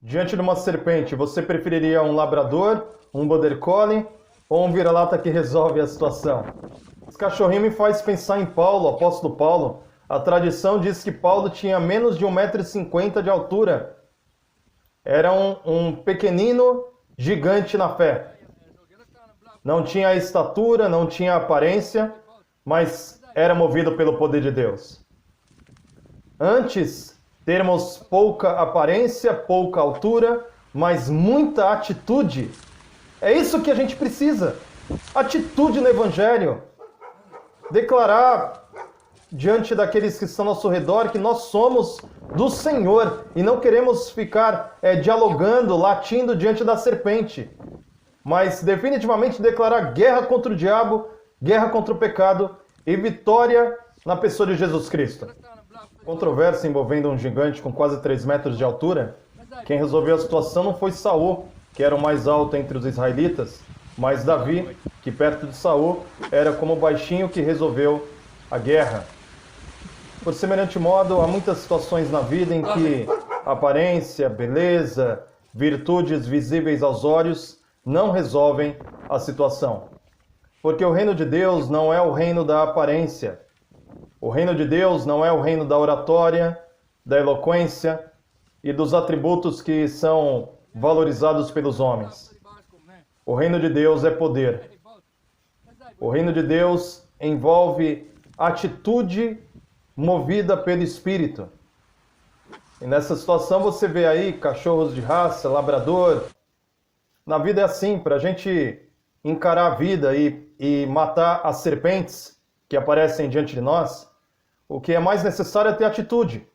Diante de uma serpente, você preferiria um labrador, um border collie ou um vira-lata que resolve a situação? Esse cachorrinho me faz pensar em Paulo, apóstolo Paulo. A tradição diz que Paulo tinha menos de 1,50 m de altura. Era um pequenino gigante na fé. Não tinha a estatura, não tinha a aparência, mas era movido pelo poder de Deus. Antes, termos pouca aparência, pouca altura, mas muita atitude. É isso que a gente precisa. Atitude no Evangelho. Declarar diante daqueles que estão ao nosso redor que nós somos do Senhor e não queremos ficar dialogando, latindo diante da serpente. Mas definitivamente declarar guerra contra o diabo, guerra contra o pecado e vitória na pessoa de Jesus Cristo. Controvérsia envolvendo um gigante com quase 3 metros de altura. Quem resolveu a situação não foi Saul, que era o mais alto entre os israelitas, mas Davi, que perto de Saul era como o baixinho que resolveu a guerra. Por semelhante modo, há muitas situações na vida em que aparência, beleza, virtudes visíveis aos olhos não resolvem a situação. Porque o reino de Deus não é o reino da aparência. O reino de Deus não é o reino da oratória, da eloquência e dos atributos que são valorizados pelos homens. O reino de Deus é poder. O reino de Deus envolve atitude movida pelo Espírito. E nessa situação você vê aí cachorros de raça, labrador. Na vida é assim, para a gente encarar a vida e matar as serpentes que aparecem diante de nós, o que é mais necessário é ter atitude.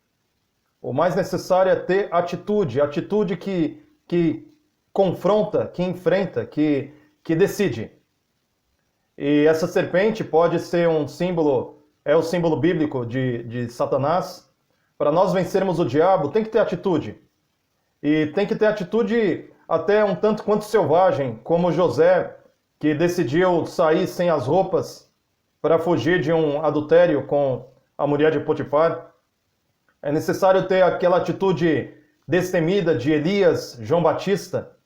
O mais necessário é ter atitude. Atitude que confronta, que enfrenta, que decide. E essa serpente pode ser um símbolo, é o símbolo bíblico de Satanás. Para nós vencermos o diabo, tem que ter atitude. E tem que ter atitude até um tanto quanto selvagem, como José, que decidiu sair sem as roupas para fugir de um adultério com a mulher de Potifar. É necessário ter aquela atitude destemida de Elias, João Batista,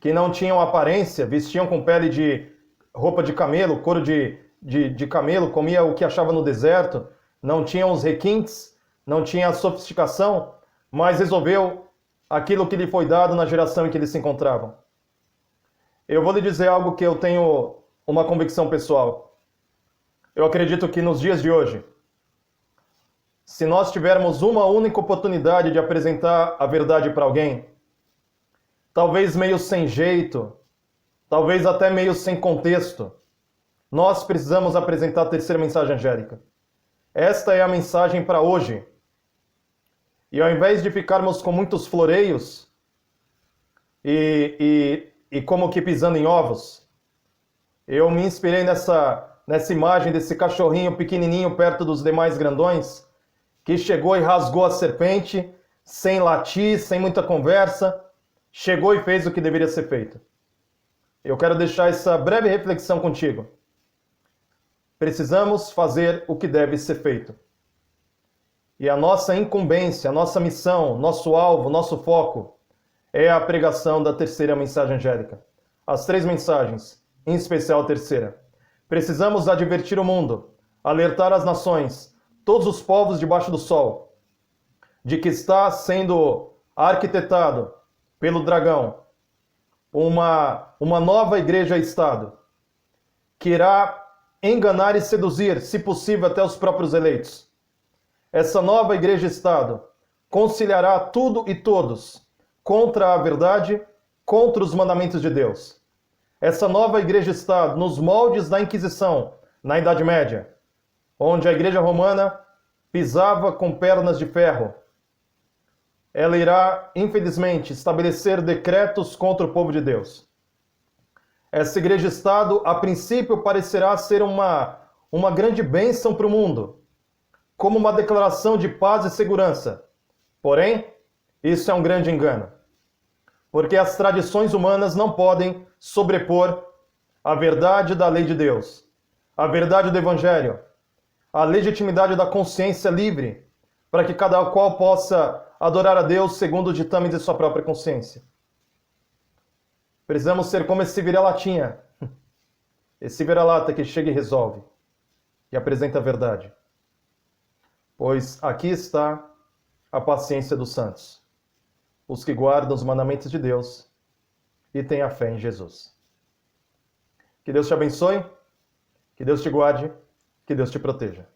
que não tinham aparência, vestiam com pele de roupa de camelo, couro de camelo, comia o que achava no deserto, não tinham os requintes, não tinha a sofisticação, mas resolveu aquilo que lhe foi dado na geração em que eles se encontravam. Eu vou lhe dizer algo que eu tenho uma convicção pessoal. Eu acredito que nos dias de hoje, se nós tivermos uma única oportunidade de apresentar a verdade para alguém, talvez meio sem jeito, talvez até meio sem contexto, nós precisamos apresentar a terceira mensagem angélica. Esta é a mensagem para hoje. E ao invés de ficarmos com muitos floreios e como que pisando em ovos, eu me inspirei nessa imagem desse cachorrinho pequenininho perto dos demais grandões, que chegou e rasgou a serpente, sem latir, sem muita conversa, chegou e fez o que deveria ser feito. Eu quero deixar essa breve reflexão contigo. Precisamos fazer o que deve ser feito. E a nossa incumbência, a nossa missão, nosso alvo, nosso foco é a pregação da terceira mensagem angélica. As 3 mensagens, em especial a terceira. Precisamos advertir o mundo, alertar as nações, todos os povos debaixo do sol, de que está sendo arquitetado pelo dragão uma nova igreja-estado, que irá enganar e seduzir, se possível, até os próprios eleitos. Essa nova igreja-estado conciliará tudo e todos contra a verdade, contra os mandamentos de Deus. Essa nova igreja-estado, nos moldes da Inquisição, na Idade Média, onde a igreja romana pisava com pernas de ferro, ela irá, infelizmente, estabelecer decretos contra o povo de Deus. Essa igreja-estado, a princípio, parecerá ser uma grande bênção para o mundo, como uma declaração de paz e segurança. Porém, isso é um grande engano. Porque as tradições humanas não podem sobrepor a verdade da lei de Deus, a verdade do Evangelho, a legitimidade da consciência livre, para que cada qual possa adorar a Deus segundo o ditame de sua própria consciência. Precisamos ser como esse vira-latinha. Esse vira-lata que chega e resolve. E apresenta a verdade. Pois aqui está a paciência dos santos. Os que guardam os mandamentos de Deus e têm a fé em Jesus. Que Deus te abençoe, que Deus te guarde, que Deus te proteja.